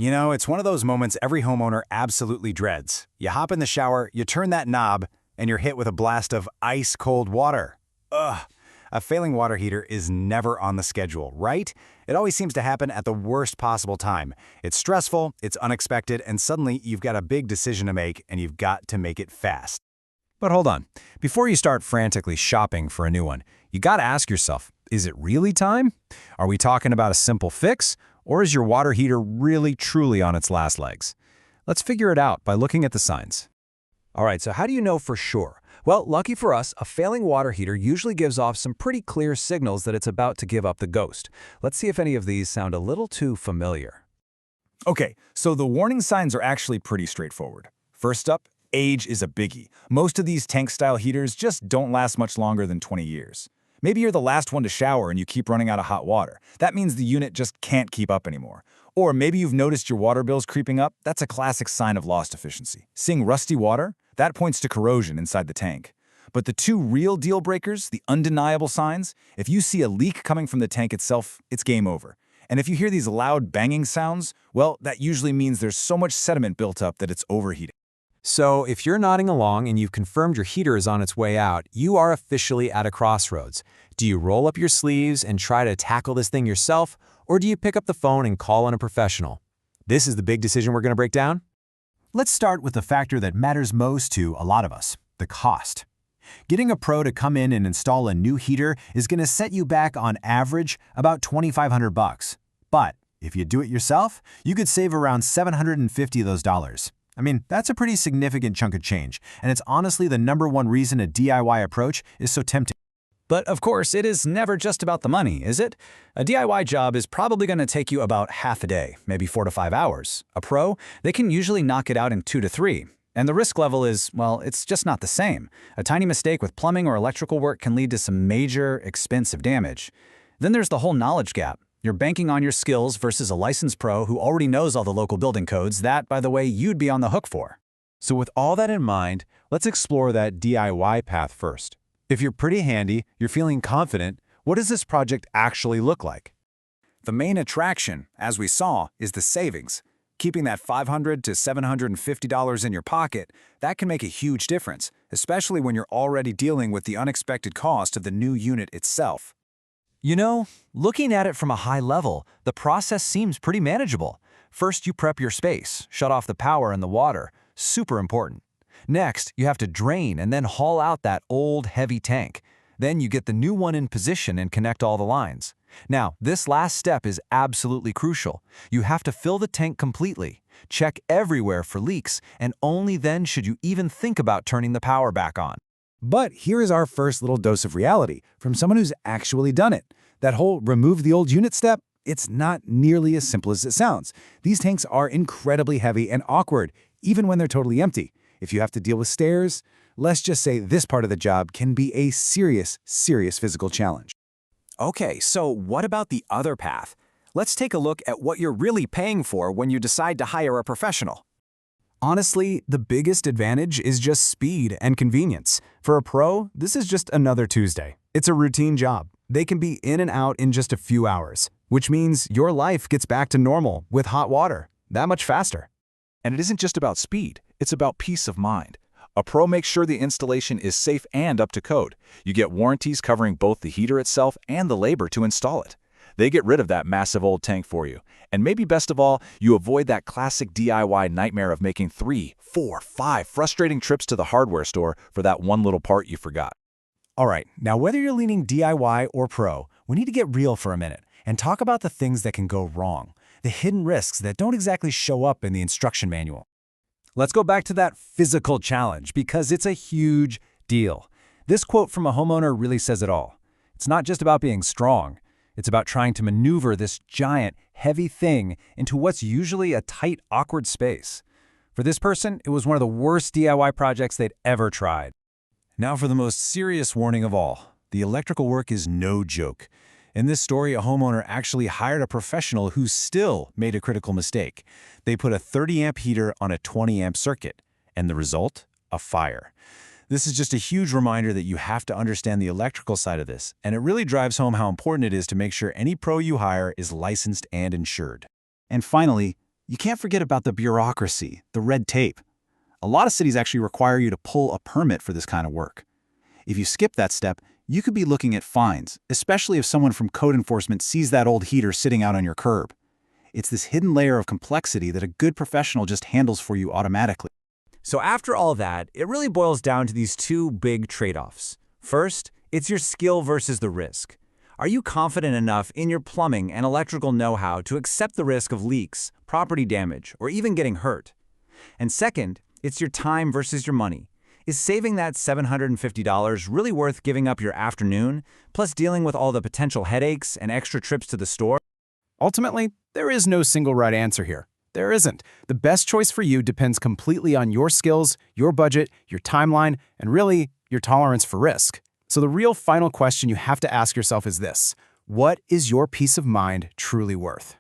You know, it's one of those moments every homeowner absolutely dreads. You hop in the shower, you turn that knob, and you're hit with a blast of ice-cold water. Ugh. A failing water heater is never on the schedule, right? It always seems to happen at the worst possible time. It's stressful, it's unexpected, and suddenly you've got a big decision to make, and you've got to make it fast. But hold on. Before you start frantically shopping for a new one, you gotta ask yourself, is it really time? Are we talking about a simple fix? Or is your water heater really truly on its last legs? Let's figure it out by looking at the signs. All right, so how do you know for sure? Well, lucky for us, a failing water heater usually gives off some pretty clear signals that it's about to give up the ghost. Let's see if any of these sound a little too familiar. Okay, so the warning signs are actually pretty straightforward. First up, age is a biggie. Most of these tank-style heaters just don't last much longer than 20 years. Maybe you're the last one to shower and you keep running out of hot water. That means the unit just can't keep up anymore. Or maybe you've noticed your water bills creeping up. That's a classic sign of lost efficiency. Seeing rusty water? That points to corrosion inside the tank. But the two real deal breakers, the undeniable signs, if you see a leak coming from the tank itself, it's game over. And if you hear these loud banging sounds, well, that usually means there's so much sediment built up that it's overheating. So if you're nodding along and you've confirmed your heater is on its way out, you are officially at a crossroads. Do you roll up your sleeves and try to tackle this thing yourself, or do you pick up the phone and call in a professional? This is the big decision we're going to break down. Let's start with the factor that matters most to a lot of us, the cost. Getting a pro to come in and install a new heater is going to set you back on average about $2,500. But if you do it yourself, you could save around $750 of those dollars. I mean, that's a pretty significant chunk of change, and it's honestly the #1 reason a DIY approach is so tempting. But of course, it is never just about the money, is it? A DIY job is probably going to take you about half a day, maybe 4 to 5 hours. A pro, they can usually knock it out in 2 to 3. And the risk level is, well, it's just not the same. A tiny mistake with plumbing or electrical work can lead to some major, expensive damage. Then there's the whole knowledge gap. You're banking on your skills versus a licensed pro who already knows all the local building codes that, by the way, you'd be on the hook for. So with all that in mind, let's explore that DIY path first. If you're pretty handy, you're feeling confident, what does this project actually look like? The main attraction, as we saw, is the savings. Keeping that $500 to $750 in your pocket, that can make a huge difference, especially when you're already dealing with the unexpected cost of the new unit itself. You know, looking at it from a high level, the process seems pretty manageable. First, you prep your space, shut off the power and the water, super important. Next, you have to drain and then haul out that old, heavy tank. Then you get the new one in position and connect all the lines. Now, this last step is absolutely crucial. You have to fill the tank completely, check everywhere for leaks, and only then should you even think about turning the power back on. But here is our first little dose of reality from someone who's actually done it. That whole remove the old unit step, it's not nearly as simple as it sounds. These tanks are incredibly heavy and awkward, even when they're totally empty. If you have to deal with stairs, let's just say this part of the job can be a serious physical challenge. Okay, so what about the other path? Let's take a look at what you're really paying for when you decide to hire a professional. Honestly, the biggest advantage is just speed and convenience. For a pro, this is just another Tuesday. It's a routine job. They can be in and out in just a few hours, which means your life gets back to normal with hot water, that much faster. And it isn't just about speed, it's about peace of mind. A pro makes sure the installation is safe and up to code. You get warranties covering both the heater itself and the labor to install it. They get rid of that massive old tank for you. And maybe best of all, you avoid that classic DIY nightmare of making 3, 4, 5 frustrating trips to the hardware store for that one little part you forgot. All right, now whether you're leaning DIY or pro, we need to get real for a minute and talk about the things that can go wrong, the hidden risks that don't exactly show up in the instruction manual. Let's go back to that physical challenge because it's a huge deal. This quote from a homeowner really says it all. It's not just about being strong. It's about trying to maneuver this giant, heavy thing into what's usually a tight, awkward space. For this person, it was one of the worst DIY projects they'd ever tried. Now for the most serious warning of all. The electrical work is no joke. In this story, a homeowner actually hired a professional who still made a critical mistake. They put a 30-amp heater on a 20-amp circuit, and the result? A fire. This is just a huge reminder that you have to understand the electrical side of this, and it really drives home how important it is to make sure any pro you hire is licensed and insured. And finally, you can't forget about the bureaucracy, the red tape. A lot of cities actually require you to pull a permit for this kind of work. If you skip that step, you could be looking at fines, especially if someone from code enforcement sees that old heater sitting out on your curb. It's this hidden layer of complexity that a good professional just handles for you automatically. So after all that, it really boils down to these two big trade-offs. First, it's your skill versus the risk. Are you confident enough in your plumbing and electrical know-how to accept the risk of leaks, property damage, or even getting hurt? And second, it's your time versus your money. Is saving that $750 really worth giving up your afternoon, plus dealing with all the potential headaches and extra trips to the store? Ultimately, there is no single right answer here. There isn't. The best choice for you depends completely on your skills, your budget, your timeline, and really, your tolerance for risk. So the real final question you have to ask yourself is this: what is your peace of mind truly worth?